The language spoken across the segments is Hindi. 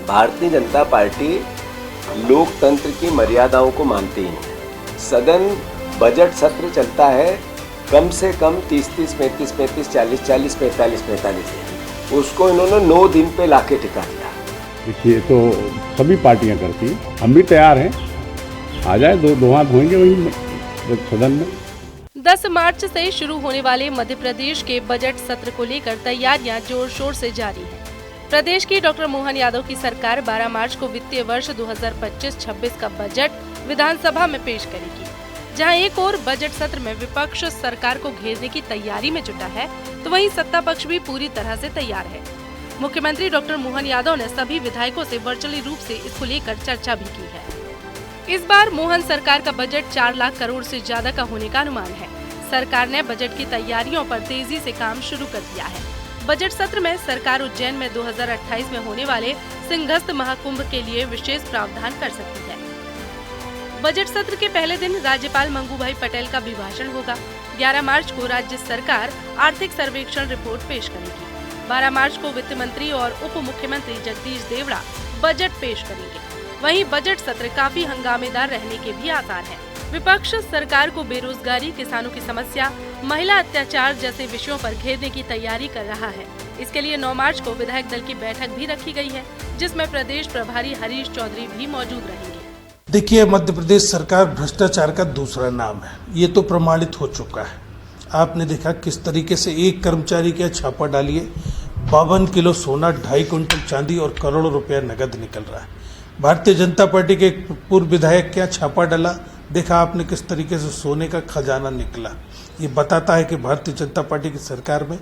भारतीय जनता पार्टी लोकतंत्र की मर्यादाओं को मानती ही है। सदन बजट सत्र चलता है कम से कम 30-30, 35-35, 40-40, 45-45 दिन। उसको इन्होंने 9 दिन पे लाके टिका दिया। देखिए, तो सभी पार्टियां करती हैं, हम भी तैयार हैं। आ जाए, दो हाथ होंगे वही सदन में। 10 मार्च से शुरू होने वाले मध्य प्रदेश के बजट सत्र को लेकर तैयारियां जोर शोर से जारी हैं। प्रदेश की डॉक्टर मोहन यादव की सरकार 12 मार्च को वित्तीय वर्ष 2025-26 का बजट विधानसभा में पेश करेगी, जहां एक और बजट सत्र में विपक्ष सरकार को घेरने की तैयारी में जुटा है, तो वहीं सत्ता पक्ष भी पूरी तरह से तैयार है। मुख्यमंत्री डॉक्टर मोहन यादव ने सभी विधायकों से वर्चुअली रूप से इसको लेकर चर्चा भी की है। इस बार मोहन सरकार का बजट 4 लाख करोड़ से ज्यादा का होने का अनुमान है। सरकार ने बजट की तैयारियों पर तेजी से काम शुरू कर दिया है। बजट सत्र में सरकार उज्जैन में 2028 में होने वाले सिंहस्थ महाकुंभ के लिए विशेष प्रावधान कर सकती है। बजट सत्र के पहले दिन राज्यपाल मंगूभाई पटेल का अभिभाषण होगा। 11 मार्च को राज्य सरकार आर्थिक सर्वेक्षण रिपोर्ट पेश करेगी। 12 मार्च को वित्त मंत्री और उप मुख्यमंत्री जगदीश देवड़ा बजट पेश करेंगे। वहीं बजट सत्र काफी हंगामेदार रहने के भी आसार हैं। विपक्ष सरकार को बेरोजगारी, किसानों की समस्या, महिला अत्याचार जैसे विषयों पर घेरने की तैयारी कर रहा है। इसके लिए 9 मार्च को विधायक दल की बैठक भी रखी गई है, जिसमें प्रदेश प्रभारी हरीश चौधरी भी मौजूद रहेंगे। देखिए, मध्य प्रदेश सरकार भ्रष्टाचार का दूसरा नाम है, ये तो प्रमाणित हो चुका है। आपने देखा किस तरीके से एक कर्मचारी के छापा डालिए, 52 किलो सोना, 2.5 क्विंटल चांदी और करोड़ों रुपया नगद निकल रहा है। भारतीय जनता पार्टी के पूर्व विधायक क्या छापा डाला, देखा आपने किस तरीके से सोने का खजाना निकला। ये बताता है कि भारतीय जनता पार्टी की सरकार में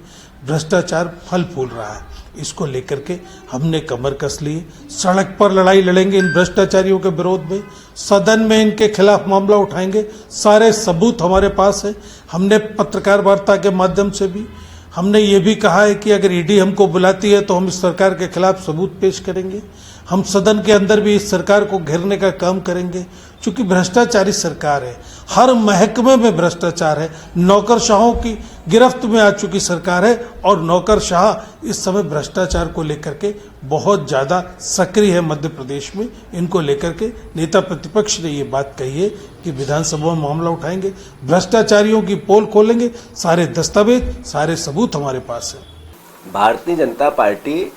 भ्रष्टाचार फल फूल रहा है। इसको लेकर के हमने कमर कस ली, सड़क पर लड़ाई लड़ेंगे इन भ्रष्टाचारियों के विरोध में, सदन में इनके खिलाफ मामला उठाएंगे। सारे सबूत हमारे पास है। हमने पत्रकार वार्ता के माध्यम से भी हमने ये भी कहा है कि अगर ईडी हमको बुलाती है तो हम इस सरकार के खिलाफ सबूत पेश करेंगे। हम सदन के अंदर भी इस सरकार को घेरने का काम करेंगे, क्योंकि भ्रष्टाचारी सरकार है। हर महकमे में भ्रष्टाचार है। नौकरशाहों की गिरफ्त में आ चुकी सरकार है और नौकरशाह इस समय भ्रष्टाचार को लेकर के बहुत ज्यादा सक्रिय है मध्य प्रदेश में। इनको लेकर के नेता प्रतिपक्ष ने ये बात कही है कि विधानसभा में मामला उठाएंगे, भ्रष्टाचारियों की पोल खोलेंगे। सारे दस्तावेज, सारे सबूत हमारे पास है। भारतीय जनता पार्टी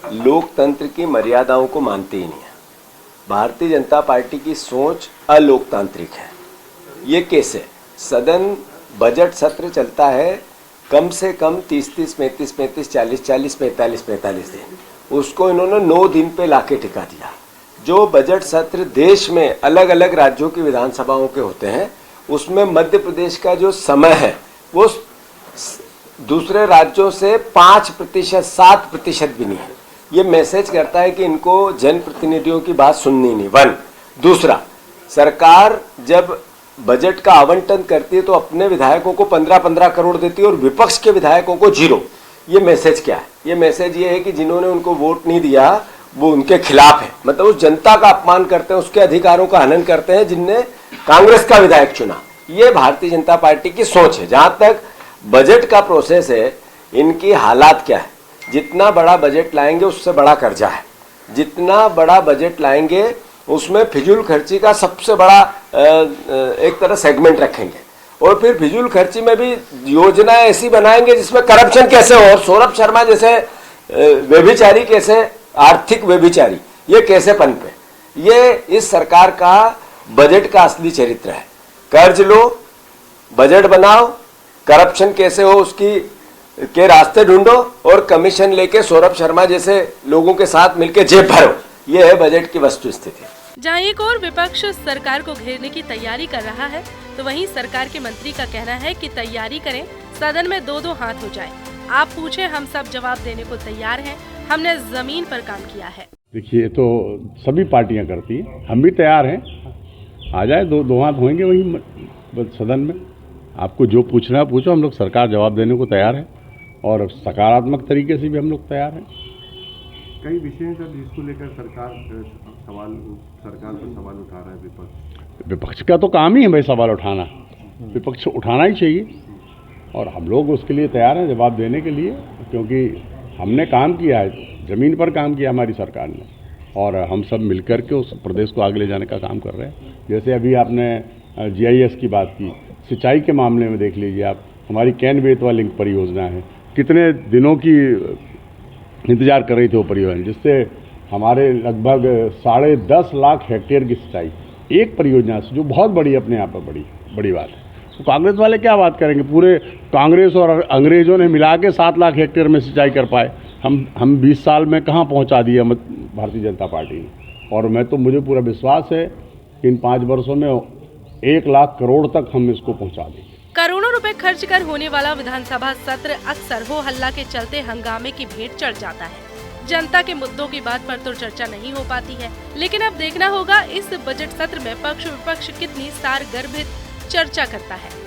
लोकतंत्र की मर्यादाओं को मानती ही नहीं है। भारतीय जनता पार्टी की सोच अलोकतांत्रिक है। ये कैसे? सदन बजट सत्र चलता है कम से कम 30-30, 35-35, 40-40, 45-45 दिन। उसको इन्होंने 9 दिन पे लाके टिका दिया। जो बजट सत्र देश में अलग अलग राज्यों की विधानसभाओं के होते हैं, उसमें मध्य प्रदेश का जो समय है वो दूसरे राज्यों से 5%, 7% भी नहीं है। ये मैसेज करता है कि इनको जनप्रतिनिधियों की बात सुननी नहीं। 1, दूसरा, सरकार जब बजट का आवंटन करती है तो अपने विधायकों को 15-15 करोड़ देती है और विपक्ष के विधायकों को 0। ये मैसेज क्या है? ये मैसेज ये है कि जिन्होंने उनको वोट नहीं दिया वो उनके खिलाफ है। मतलब उस जनता का अपमान करते हैं, उसके अधिकारों का हनन करते हैं जिनने कांग्रेस का विधायक चुना। ये भारतीय जनता पार्टी की सोच है। जहां तक बजट का प्रोसेस है, इनकी हालात क्या है? जितना बड़ा बजट लाएंगे उससे बड़ा कर्जा है। जितना बड़ा बजट लाएंगे उसमें फिजूल खर्ची का सबसे बड़ा एक तरह सेगमेंट रखेंगे और फिर फिजूल खर्ची में भी योजनाएं ऐसी बनाएंगे जिसमें करप्शन कैसे हो, और सौरभ शर्मा जैसे व्यभिचारी कैसे, आर्थिक व्यभिचारी ये कैसे पनपे। ये इस सरकार का बजट का असली चरित्र है। कर्ज लो, बजट बनाओ, करप्शन कैसे हो उसकी के रास्ते ढूंढो और कमीशन लेके सौरभ शर्मा जैसे लोगों के साथ मिलकर जेब भरो। ये है बजट की वस्तु स्थिति। जहां एक और विपक्ष सरकार को घेरने की तैयारी कर रहा है, तो वहीं सरकार के मंत्री का कहना है कि तैयारी करें, सदन में 2-2 हाथ हो जाए। आप पूछे, हम सब जवाब देने को तैयार हैं। हमने जमीन पर काम किया है। देखिए, तो सभी पार्टियां करती हैं, हम भी तैयार हैं। आ जाए, दो हाथ होंगे वही सदन में। आपको जो पूछना है पूछो, हम लोग सरकार जवाब देने को तैयार है और सकारात्मक तरीके से भी हम लोग तैयार हैं। कई विषय हैं जिसको लेकर सरकार पर सवाल उठा रहा है विपक्ष। विपक्ष का तो काम ही है भाई सवाल उठाना, विपक्ष उठाना ही चाहिए और हम लोग उसके लिए तैयार हैं जवाब देने के लिए, क्योंकि हमने काम किया है, जमीन पर काम किया हमारी सरकार ने। और हम सब मिलकर के उस प्रदेश को आगे ले जाने का काम कर रहे हैं। जैसे अभी आपने GIS की बात की, सिंचाई के मामले में देख लीजिए आप, हमारी कैन बेतवा लिंक परियोजना है, कितने दिनों की इंतजार कर रही थी वो परियोजना, जिससे हमारे लगभग 10.5 लाख हेक्टेयर की सिंचाई एक परियोजना से, जो बहुत बड़ी अपने यहाँ पर बड़ी बात है। तो कांग्रेस वाले क्या बात करेंगे, पूरे कांग्रेस और अंग्रेजों ने मिला के 7 लाख हेक्टेयर में सिंचाई कर पाए, हम 20 साल में कहाँ पहुँचा दिया भारतीय जनता पार्टी ने। और मुझे पूरा विश्वास है कि इन 5 वर्षों में 1 लाख करोड़ तक हम इसको पहुँचा देंगे। करोड़ों रुपए खर्च कर होने वाला विधानसभा सत्र अक्सर हो हल्ला के चलते हंगामे की भेंट चढ़ जाता है। जनता के मुद्दों की बात पर तो चर्चा नहीं हो पाती है, लेकिन अब देखना होगा इस बजट सत्र में पक्ष विपक्ष कितनी सारगर्भित चर्चा करता है।